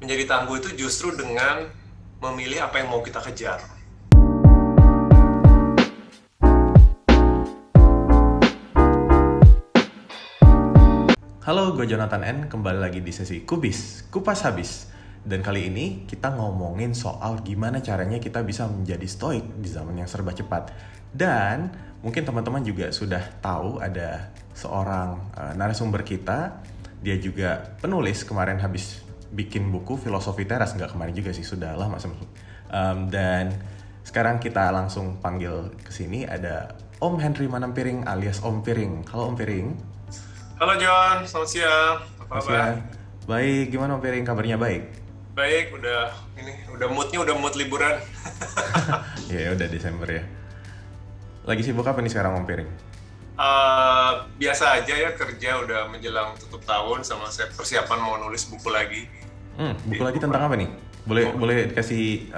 menjadi tangguh itu justru dengan memilih apa yang mau kita kejar. Halo, gue Jonathan N. Kembali lagi di sesi Kubis, Kupas Habis. Dan kali ini kita ngomongin soal gimana caranya kita bisa menjadi stoik di zaman yang serba cepat. Dan mungkin teman-teman juga sudah tahu ada seorang narasumber kita. Dia juga penulis, kemarin habis bikin buku Filosofi Teras. Nggak kemarin juga sih, sudah lama sebelum. Dan sekarang kita langsung panggil ke sini ada Om Henry Manampiring alias Om Piring. Halo Om Piring. Halo John, selamat siang. Apa kabar? Baik, gimana Om Piring? Kabarnya baik? Baik, udah moodnya udah mood liburan. Ya udah Desember ya. Lagi sibuk apa nih sekarang Om Piring? Biasa aja ya, kerja udah menjelang tutup tahun sama saya persiapan mau nulis buku lagi. Buku lagi tentang apa nih? Boleh dikasih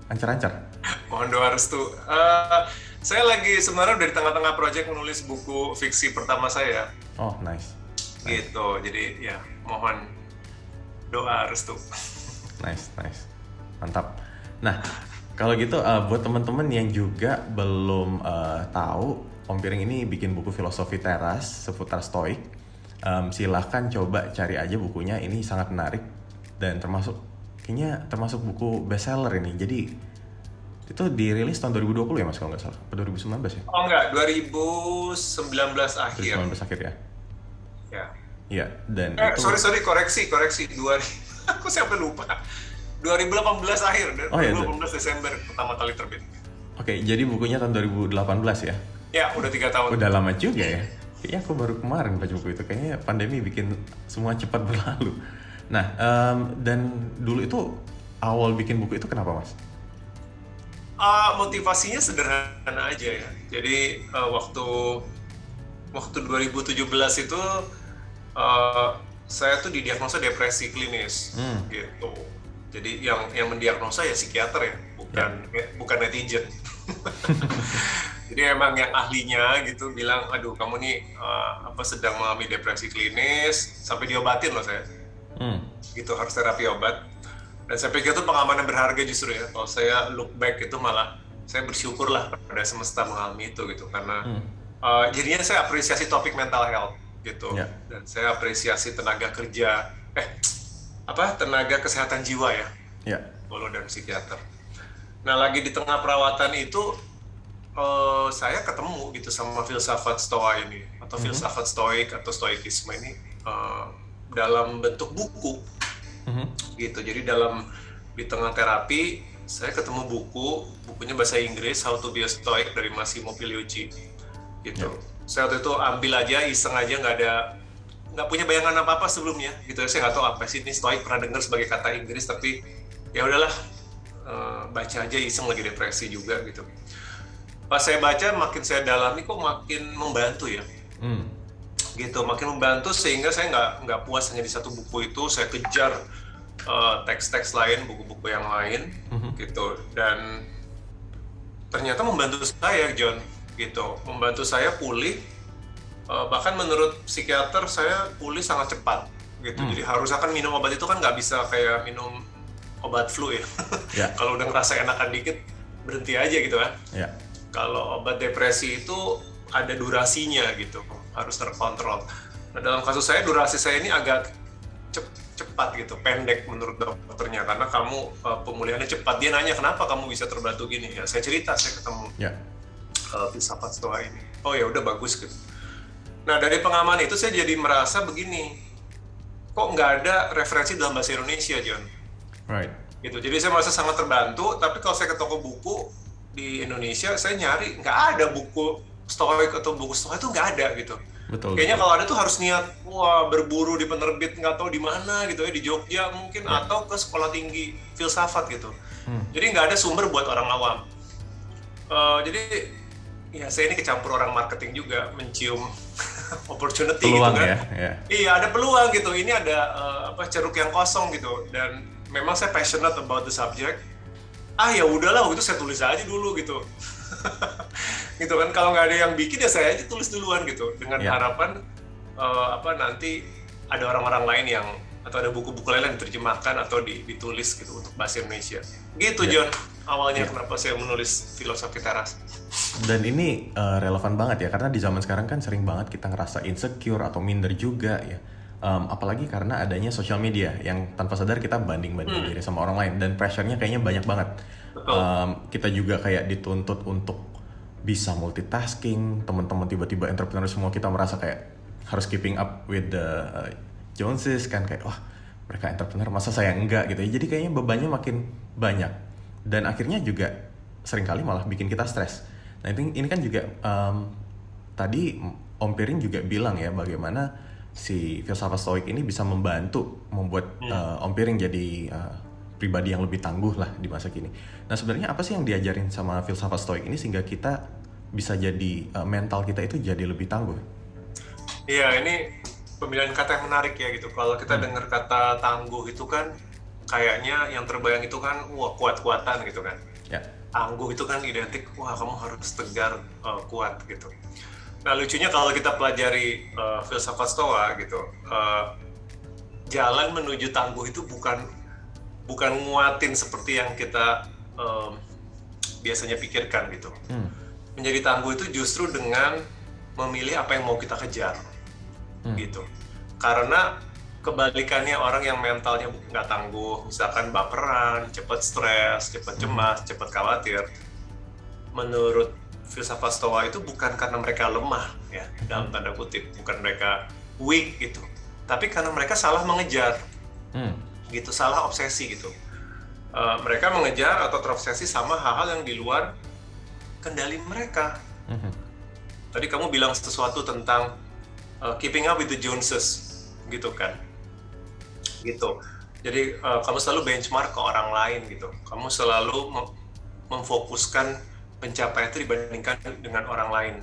ancar-ancar? Mohon doa restu. Saya lagi sebenarnya udah di tengah-tengah proyek menulis buku fiksi pertama saya. Oh, nice. Gitu, jadi ya mohon doa restu. Nice. Mantap. Nah, kalau gitu buat teman-teman yang juga belum tahu, Om Piring ini bikin buku Filosofi Teras seputar stoik. Silahkan coba cari aja bukunya, ini sangat menarik dan kayaknya termasuk buku bestseller ini. Jadi itu dirilis tahun 2020 ya Mas kalau nggak salah, atau 2019 ya? Oh enggak, 2019 akhir. 2019 akhir ya? Ya. Iya, dan itu... Sorry, koreksi. Aku sampai lupa. 2018 akhir, 2018 Desember pertama kali terbit. Oke, jadi bukunya tahun 2018 ya? Ya, udah 3 tahun. Udah lama juga ya? Kayaknya aku baru kemarin baca buku itu, kayaknya pandemi bikin semua cepat berlalu. Nah, dan dulu itu awal bikin buku itu kenapa Mas? Motivasinya sederhana aja ya. Jadi waktu 2017 itu saya tuh didiagnosa depresi klinis gitu. Jadi yang mendiagnosa ya psikiater ya, bukan netizen. Jadi emang yang ahlinya gitu bilang, aduh kamu nih sedang mengalami depresi klinis, sampai diobatin loh saya. Gitu, harus terapi obat. Dan saya pikir itu pengalaman yang berharga justru ya. Kalau saya look back itu malah saya bersyukur lah pada semesta mengalami itu gitu, karena jadinya saya apresiasi topik mental health gitu. Dan saya apresiasi tenaga kesehatan jiwa ya. Psikolog dan psikiater. Nah, lagi di tengah perawatan itu saya ketemu gitu sama filsafat stoa ini, atau filsafat stoik atau stoikisme ini dalam bentuk buku. Gitu. Jadi di tengah terapi saya ketemu bukunya bahasa Inggris, How to be a Stoic dari Massimo Pigliucci gitu. Saya waktu itu ambil aja, iseng aja, nggak punya bayangan apa sebelumnya gitu. Saya nggak tahu apa sih ini Stoic, pernah dengar sebagai kata Inggris, tapi ya udahlah, baca aja iseng, lagi depresi juga gitu. Pas saya baca, makin saya dalami kok makin membantu ya. Gitu, makin membantu sehingga saya nggak puas hanya di satu buku itu, saya kejar teks-teks lain, buku-buku yang lain gitu, dan ternyata membantu saya John gitu, membantu saya pulih, bahkan menurut psikiater saya pulih sangat cepat gitu. Jadi harus akan minum obat itu kan nggak bisa kayak minum obat flu ya. Kalau udah ngerasa enakan dikit berhenti aja gitu kan. Kalau obat depresi itu ada durasinya gitu, harus terkontrol. Nah, dalam kasus saya, durasi saya ini agak cepat gitu, pendek menurut dokternya, karena kamu pemulihannya cepat. Dia nanya kenapa kamu bisa terbantu gini ya, saya cerita saya ketemu filsafat stoa ini. Oh ya udah, bagus gitu. Nah, dari pengalaman itu saya jadi merasa begini, kok nggak ada referensi dalam bahasa Indonesia John, gitu. Jadi saya merasa sangat terbantu. Tapi kalau saya ke toko buku di Indonesia, saya nyari nggak ada buku stoik atau buku stoik itu nggak ada gitu. Kayaknya kalau ada tuh harus niat berburu di penerbit nggak tahu di mana gitu ya, di Jogja mungkin, atau ke sekolah tinggi filsafat gitu. Jadi nggak ada sumber buat orang awam. Jadi ya saya ini kecampur orang marketing juga, mencium opportunity peluang gitu kan. Iya, ada peluang gitu. Ini ada ceruk yang kosong gitu, dan memang saya passionate about the subject. Ya udahlah, itu saya tulis aja dulu gitu. Gitu kan, kalau nggak ada yang bikin ya saya aja tulis duluan gitu, dengan harapan nanti ada orang-orang lain yang atau ada buku-buku lain yang diterjemahkan atau ditulis gitu untuk bahasa Indonesia. Gitu Ya. John, awalnya kenapa saya menulis filosofi teras. Dan ini relevan banget ya, karena di zaman sekarang kan sering banget kita ngerasa insecure atau minder juga ya. Apalagi karena adanya sosial media yang tanpa sadar kita banding-banding diri sama orang lain, dan pressure-nya kayaknya banyak banget. Betul. Kita juga kayak dituntut untuk bisa multitasking, teman-teman tiba-tiba entrepreneur semua kita merasa kayak harus keeping up with the Joneses kan, kayak wah mereka entrepreneur masa saya enggak gitu ya. Jadi kayaknya bebannya makin banyak dan akhirnya juga seringkali malah bikin kita stres. Nah ini kan juga tadi Om Piring juga bilang ya bagaimana si filsafat stoik ini bisa membantu membuat Om Piring jadi pribadi yang lebih tangguh lah di masa kini. Nah sebenarnya apa sih yang diajarin sama filsafat stoik ini sehingga kita bisa jadi mental kita itu jadi lebih tangguh? Iya, ini pemilihan kata yang menarik ya gitu. Kalau kita dengar kata tangguh itu kan kayaknya yang terbayang itu kan wah kuat-kuatan gitu kan. Ya. Tangguh itu kan identik wah kamu harus tegar, kuat gitu. Nah lucunya kalau kita pelajari filsafat Stoa gitu, jalan menuju tangguh itu bukan nguatin seperti yang kita biasanya pikirkan gitu. Menjadi tangguh itu justru dengan memilih apa yang mau kita kejar gitu. Karena kebalikannya orang yang mentalnya nggak tangguh, misalkan baperan, cepat stres, cepat cemas, cepat khawatir, menurut filsafat Stoa itu bukan karena mereka lemah ya, dalam tanda kutip, bukan mereka weak gitu, tapi karena mereka salah mengejar gitu, salah obsesi gitu. Mereka mengejar atau terobsesi sama hal-hal yang di luar kendali mereka. Tadi kamu bilang sesuatu tentang keeping up with the Joneses gitu kan, gitu. Jadi kamu selalu benchmark ke orang lain gitu, kamu selalu memfokuskan pencapaian itu dibandingkan dengan orang lain.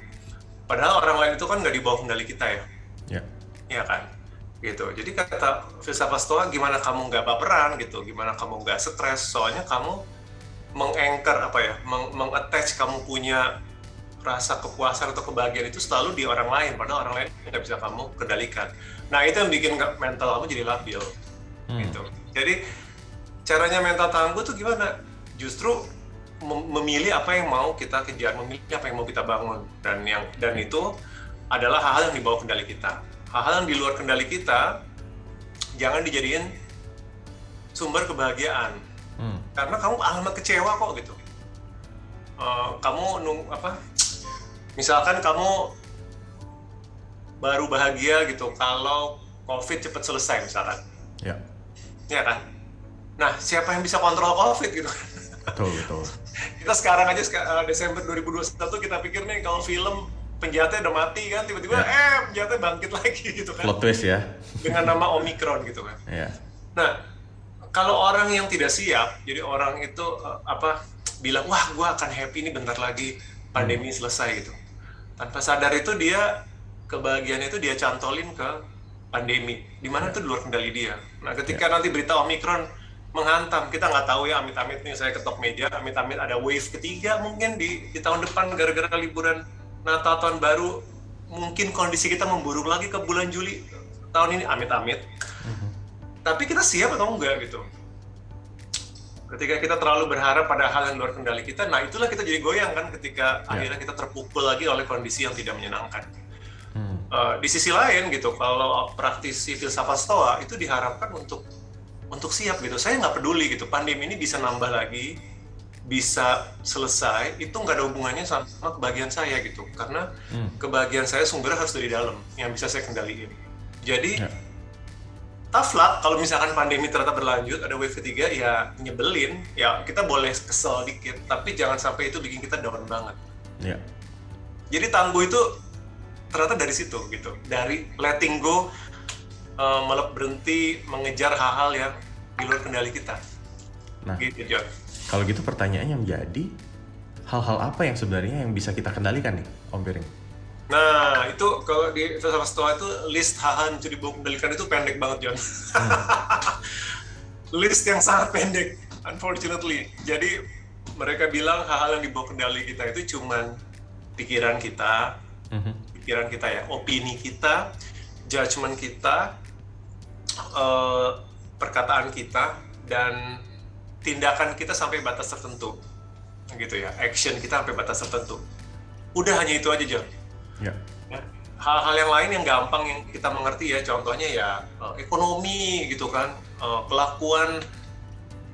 Padahal orang lain itu kan nggak di bawah kendali kita ya. Iya kan? Gitu. Jadi kata filsafat Stoa, gimana kamu nggak baperan gitu, gimana kamu nggak stres, soalnya kamu meng-anchor meng-attach kamu punya rasa kepuasan atau kebahagiaan itu selalu di orang lain, padahal orang lain nggak bisa kamu kendalikan. Nah itu yang bikin mental kamu jadi labil. Gitu. Jadi caranya mental tangguh tuh gimana? Justru memilih apa yang mau kita kejar, memilih apa yang mau kita bangun, dan itu adalah hal-hal yang di bawah kendali kita. Hal-hal yang di luar kendali kita jangan dijadiin sumber kebahagiaan, karena kamu alamat kecewa kok gitu. Misalkan kamu baru bahagia gitu kalau COVID cepat selesai misalkan, ya kan? Nah siapa yang bisa kontrol COVID gitu? Betul. Kita sekarang aja Desember 2021 kita pikir nih kalau film penjahatnya udah mati kan, tiba-tiba penjahatnya bangkit lagi gitu kan. Plot twist ya. Dengan nama Omicron gitu kan. Nah, kalau orang yang tidak siap, jadi orang itu bilang, wah gue akan happy nih bentar lagi pandemi selesai gitu. Tanpa sadar itu dia, kebahagiaannya itu dia cantolin ke pandemi, dimana itu di luar kendali dia. Nah ketika nanti berita Omicron menghantam, kita nggak tahu ya, amit-amit nih saya ketok meja, amit-amit ada wave ketiga mungkin di tahun depan gara-gara liburan Natal tahun baru, mungkin kondisi kita memburuk lagi ke bulan Juli tahun ini, amit-amit. Tapi kita siap atau enggak gitu. Ketika kita terlalu berharap pada hal yang luar kendali kita, nah itulah kita jadi goyang kan ketika akhirnya kita terpukul lagi oleh kondisi yang tidak menyenangkan. Di sisi lain gitu, kalau praktisi filsafat Stoa itu diharapkan untuk siap gitu. Saya nggak peduli gitu, pandemi ini bisa nambah lagi, bisa selesai, itu nggak ada hubungannya sama kebahagiaan saya gitu, karena kebahagiaan saya sumbernya harus dari dalam yang bisa saya kendaliin. Jadi tough luck kalau misalkan pandemi ternyata berlanjut, ada wave ketiga, ya nyebelin, ya kita boleh kesel dikit, tapi jangan sampai itu bikin kita down banget. Jadi tangguh itu ternyata dari situ gitu, dari letting go, berhenti mengejar hal-hal yang di luar kendali kita. Nah, gitu John. Kalau gitu pertanyaannya menjadi, hal-hal apa yang sebenarnya yang bisa kita kendalikan nih, Om Piring? Nah, itu kalau di filsafat Stoa itu list hal-hal yang bisa dibawa kendalikan itu pendek banget, John. List yang sangat pendek, unfortunately. Jadi mereka bilang hal-hal yang dibawa kendali kita itu cuman pikiran kita ya, opini kita, judgement kita, eh, perkataan kita dan tindakan kita sampai batas tertentu, gitu ya. Action kita sampai batas tertentu. Udah hanya itu aja, John. Ya. Ya. Hal-hal yang lain yang gampang yang kita mengerti ya, contohnya ya ekonomi gitu kan, kelakuan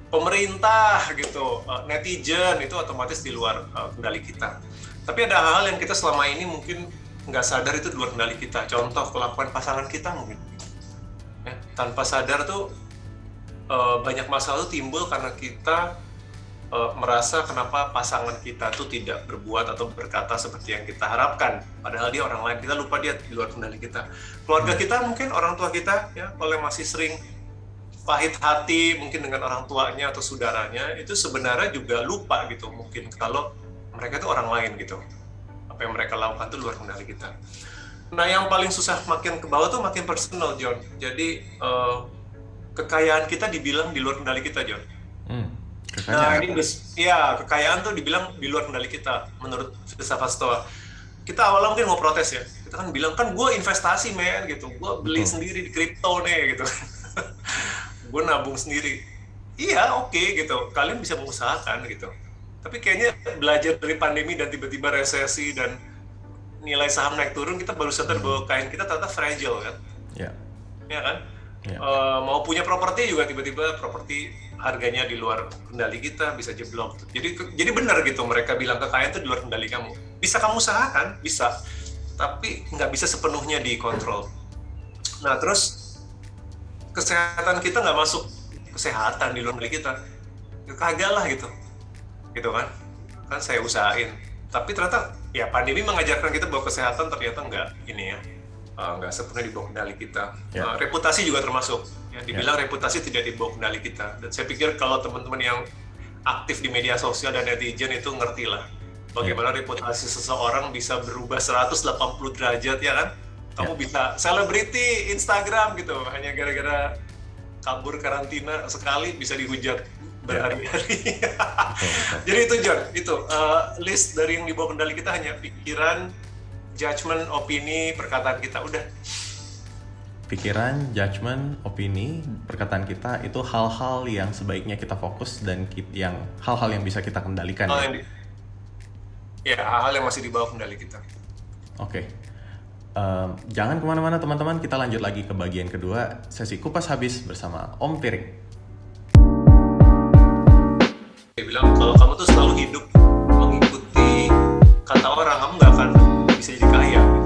pemerintah gitu, netizen itu otomatis di luar kendali kita. Tapi ada hal-hal yang kita selama ini mungkin nggak sadar itu di luar kendali kita. Contoh kelakuan pasangan kita mungkin. Ya, tanpa sadar tuh banyak masalah tuh timbul karena kita merasa kenapa pasangan kita tuh tidak berbuat atau berkata seperti yang kita harapkan. Padahal dia orang lain, kita lupa dia di luar kendali kita. Keluarga kita mungkin, orang tua kita, ya, kalau masih sering pahit hati mungkin dengan orang tuanya atau saudaranya, itu sebenarnya juga lupa gitu mungkin kalau mereka itu orang lain gitu. Apa yang mereka lakukan itu luar kendali kita. Nah, yang paling susah makin ke bawah tuh makin personal, John. Jadi kekayaan kita dibilang di luar kendali kita, John. Nah, ini ya, kekayaan tuh dibilang di luar kendali kita menurut filsafat Stoa. Kita awalnya mungkin mau protes ya. Kita kan bilang, kan gue investasi, men, gitu. Gue beli sendiri di kripto nih, gitu. Gue nabung sendiri. Iya, oke, gitu. Kalian bisa mengusahakan, gitu. Tapi kayaknya belajar dari pandemi dan tiba-tiba resesi dan nilai saham naik turun, kita baru sadar bahwa kain kita ternyata fragile, kan? Ya. Ya kan? Ya. Mau punya properti juga tiba-tiba properti harganya di luar kendali kita, bisa jeblok. Jadi benar gitu, mereka bilang kekayaan itu di luar kendali kamu. Bisa kamu usahakan, bisa, tapi nggak bisa sepenuhnya dikontrol. Nah, terus kesehatan kita nggak masuk kesehatan di luar kendali kita, ya, kagak lah gitu kan saya usahain. Tapi ternyata ya pandemi mengajarkan kita bahwa kesehatan ternyata nggak ini ya, nggak sepenuhnya di bawah kendali kita. Reputasi juga termasuk. Ya, dibilang reputasi tidak di bawah kendali kita. Dan saya pikir kalau teman-teman yang aktif di media sosial dan netizen itu ngerti lah bagaimana reputasi seseorang bisa berubah 180 derajat, ya kan? Kamu bisa selebriti Instagram gitu, hanya gara-gara kabur karantina sekali bisa dihujat berhari-hari. Jadi itu, John, itu list dari yang di bawah kendali kita hanya pikiran, judgment, opini, perkataan kita, udah. Pikiran, judgment, opini, perkataan kita itu hal-hal yang sebaiknya kita fokus dan yang hal-hal yang bisa kita kendalikan. Hal-hal yang masih di bawah kendali kita. Oke. Jangan kemana-mana teman-teman, kita lanjut lagi ke bagian kedua sesi kupas habis bersama Om Piring. Dia bilang kalau kamu tuh selalu hidup mengikuti kata orang, kamu nggak akan bisa jadi kaya.